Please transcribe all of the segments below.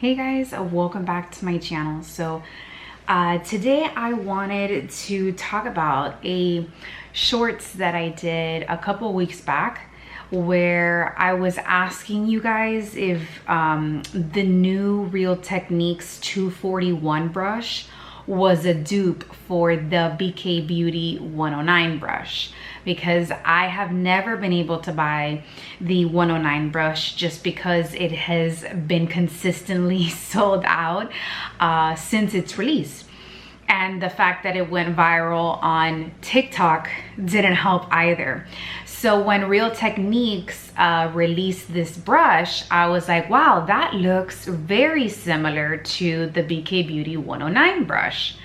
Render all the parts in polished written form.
Hey guys, welcome back to my channel. So today I wanted to talk about a shorts that I did a couple weeks back where I was asking you guys if the new Real Techniques 241 brush was a dupe for the BK Beauty 109 brush, because I have never been able to buy the 109 brush just because it has been consistently sold out since its release. And the fact that it went viral on TikTok didn't help either. So when Real Techniques released this brush, I was like, wow, that looks very similar to the BK Beauty 109 brush.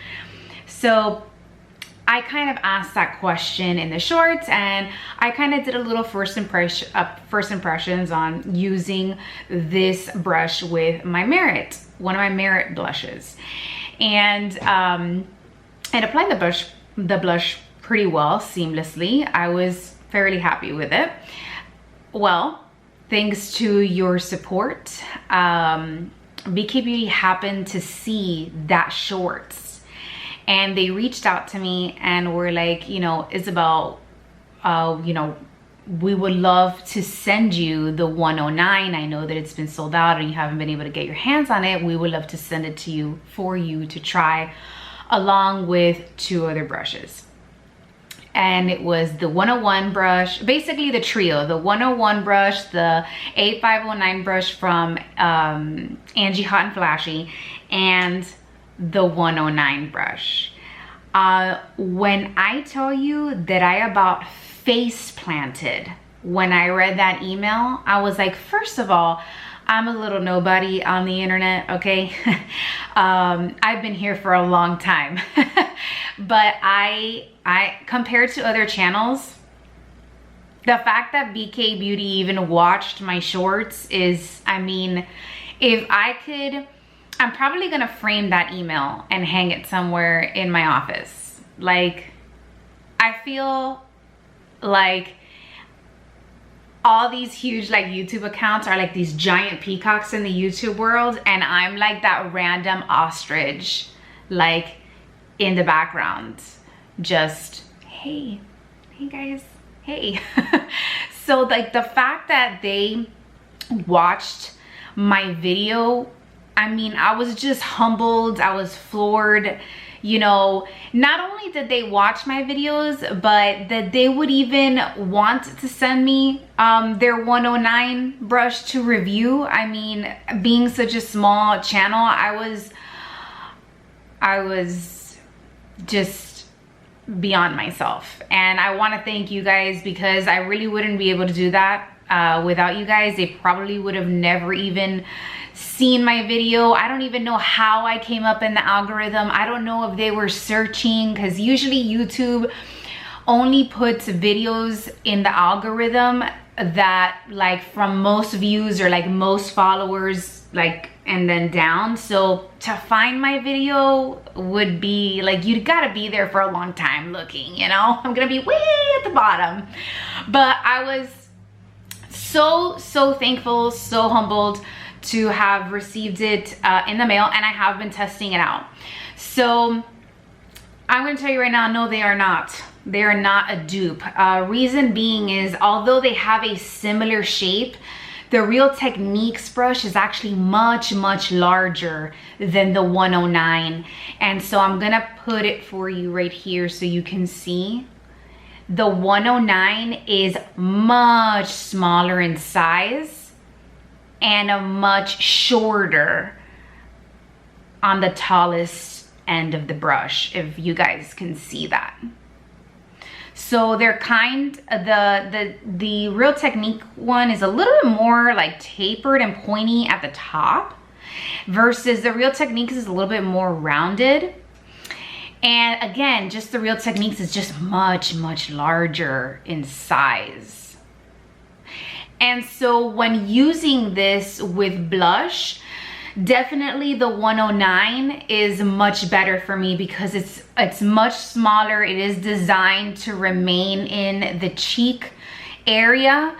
So I kind of asked that question in the shorts, and I kind of did a little first impressions on using this brush with my one of my Merit blushes. And it applied the blush pretty well, seamlessly. I was fairly happy with it. Well, thanks to your support, BK Beauty happened to see that shorts, and they reached out to me and were like, you know, Isabel, you know, we would love to send you the 109. I know that it's been sold out and you haven't been able to get your hands on it. We would love to send it to you for you to try, along with 2 other brushes. And it was the 101 brush, basically the trio, the 101 brush, the 8509 brush from Angie Hot and Flashy, and the 109 brush. When I tell you that I about face planted when I read that email, I was like, first of all, I'm a little nobody on the internet, okay? I've been here for a long time. But I compared to other channels, the fact that BK Beauty even watched my shorts is, I mean, if I could, I'm probably gonna frame that email and hang it somewhere in my office. Like, I feel like all these huge like YouTube accounts are like these giant peacocks in the YouTube world, and I'm like that random ostrich like in the background, just hey guys, hey. So like the fact that they watched my video, I mean, I was just humbled, I was floored. You know, not only did they watch my videos, but that they would even want to send me their 109 brush to review. I mean, being such a small channel, I was just beyond myself. And I want to thank you guys, because I really wouldn't be able to do that without you guys. They probably would have never even seen my video. I don't even know how I came up in the algorithm. I don't know if they were searching, because usually YouTube only puts videos in the algorithm that like from most views or like most followers, like, and then down. So to find my video would be like, you gotta be there for a long time looking, you know? I'm gonna be way at the bottom. But I was so thankful, so humbled to have received it in the mail, and I have been testing it out. So I'm going to tell you right now, no, they are not. They are not a dupe. Reason being is, although they have a similar shape, the Real Techniques brush is actually much larger than the 109. And so I'm going to put it for you right here so you can see. The 109 is much smaller in size and a much shorter on the tallest end of the brush, if you guys can see that. So they're the Real Technique one is a little bit more like tapered and pointy at the top, versus the Real Techniques is a little bit more rounded. And again, just the Real Techniques is just much larger in size. And so when using this with blush, definitely the 109 is much better for me, because it's much smaller. It is designed to remain in the cheek area,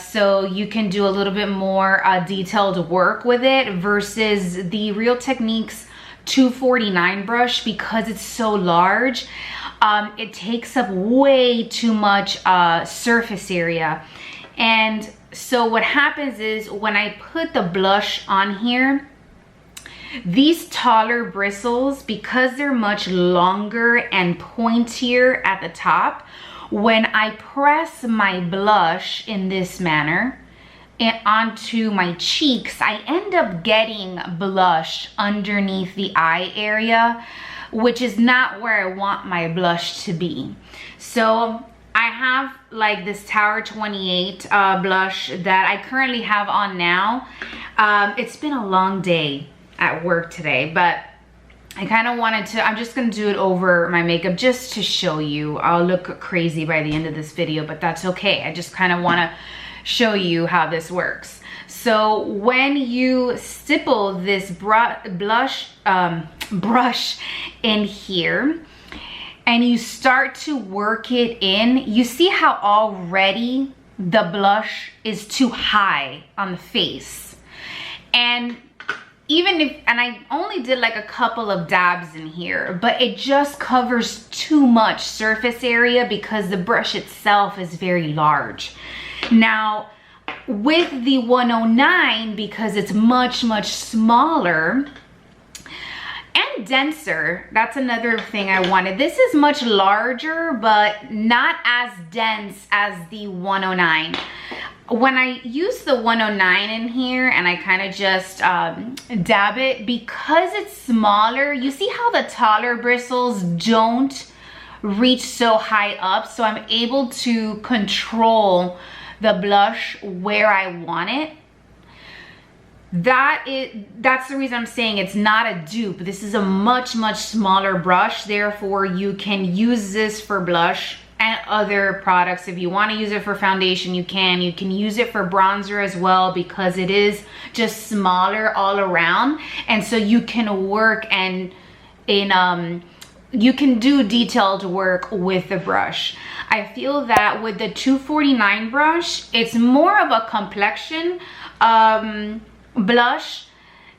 so you can do a little bit more detailed work with it versus the Real Techniques 249 brush. Because it's so large, it takes up way too much surface area. And so what happens is when I put the blush on here, these taller bristles, because they're much longer and pointier at the top, when I press my blush in this manner and onto my cheeks, I end up getting blush underneath the eye area, which is not where I want my blush to be. So I have like this Tower 28 blush that I currently have on now. It's been a long day at work today, but I kind of wanted to, I'm just gonna do it over my makeup just to show you. I'll look crazy by the end of this video, but that's okay. I just kind of want to show you how this works. So when you stipple this brush in here and you start to work it in, you see how already the blush is too high on the face. And even if, and I only did like a couple of dabs in here, but it just covers too much surface area because the brush itself is very large. Now with the 109, because it's much smaller and denser, that's another thing I wanted. This is much larger, but not as dense as the 109. When I use the 109 in here and I kind of just dab it, because it's smaller, you see how the taller bristles don't reach so high up, so I'm able to control the blush where I want it. That's the reason I'm saying it's not a dupe. This is a much smaller brush, therefore you can use this for blush and other products. If you want to use it for foundation, you can use it for bronzer as well, because it is just smaller all around, and so you can work and you can do detailed work with the brush. I feel that with the 249 brush, it's more of a complexion blush,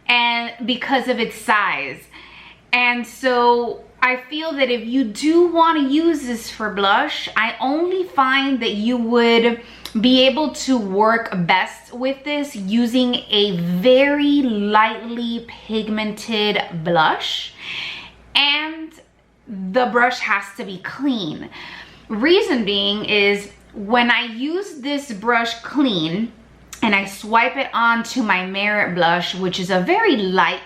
and because of its size. And so I feel that if you do want to use this for blush, I only find that you would be able to work best with this using a very lightly pigmented blush, and the brush has to be clean. Reason being is when I use this brush clean and I swipe it onto my Merit blush, which is a very light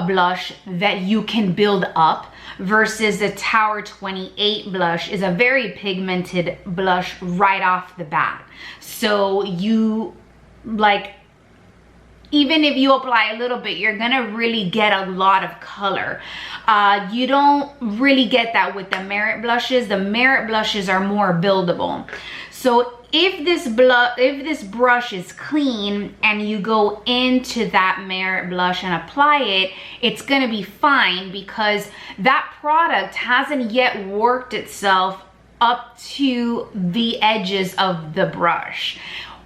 blush that you can build up, versus the Tower 28 blush is a very pigmented blush right off the bat. So you, like, even if you apply a little bit, you're gonna really get a lot of color. You don't really get that with the Merit blushes. The Merit blushes are more buildable. So if this brush is clean and you go into that Merit blush and apply it, it's gonna be fine, because that product hasn't yet worked itself up to the edges of the brush.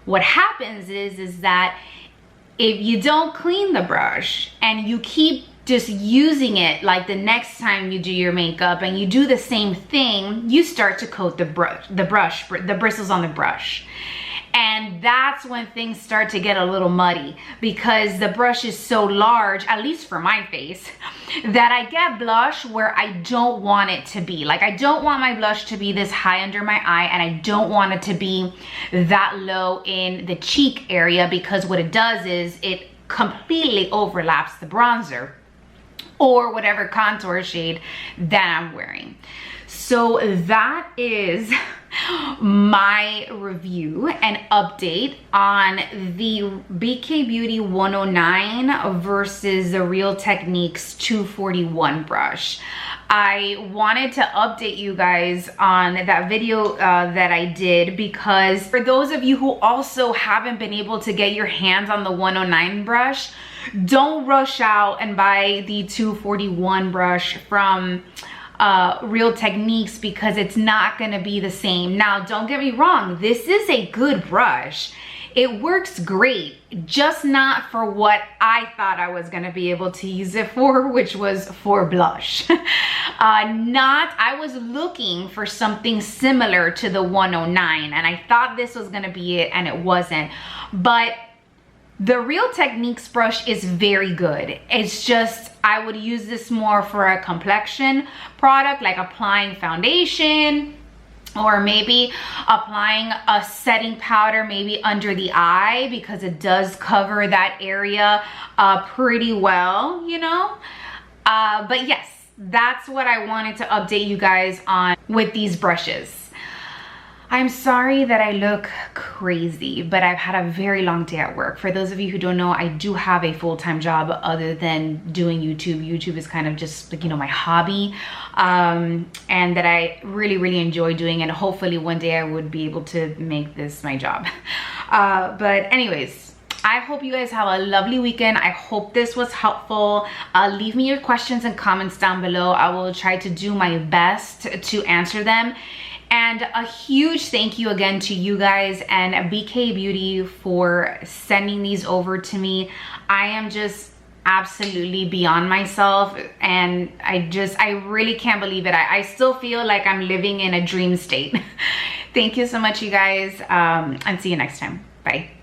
What happens is that if you don't clean the brush and you keep just using it, like the next time you do your makeup and you do the same thing, you start to coat the bristles on the brush. And that's when things start to get a little muddy, because the brush is so large, at least for my face, that I get blush where I don't want it to be. Like, I don't want my blush to be this high under my eye, and I don't want it to be that low in the cheek area, because what it does is it completely overlaps the bronzer or whatever contour shade that I'm wearing. So that is my review and update on the BK Beauty 109 versus the Real Techniques 241 brush. I wanted to update you guys on that video that I did, because for those of you who also haven't been able to get your hands on the 109 brush, don't rush out and buy the 241 brush from Real Techniques because it's not gonna be the same. Now, don't get me wrong, this is a good brush. It works great, just not for what I thought I was gonna be able to use it for, which was for blush. I was looking for something similar to the 109, and I thought this was gonna be it, and it wasn't. But the Real Techniques brush is very good. It's just, I would use this more for a complexion product, like applying foundation, or maybe applying a setting powder maybe under the eye, because it does cover that area pretty well, you know. But yes, that's what I wanted to update you guys on with these brushes. I'm sorry that I look crazy, but I've had a very long day at work. For those of you who don't know, I do have a full-time job other than doing YouTube. YouTube is kind of just like, you know, my hobby, and that I really enjoy doing, and hopefully one day I would be able to make this my job. But anyways, I hope you guys have a lovely weekend. I hope this was helpful. Leave me your questions and comments down below. I will try to do my best to answer them. And a huge thank you again to you guys and BK Beauty for sending these over to me. I am just absolutely beyond myself, and I really can't believe it. I still feel like I'm living in a dream state. Thank you so much, you guys, and see you next time. Bye.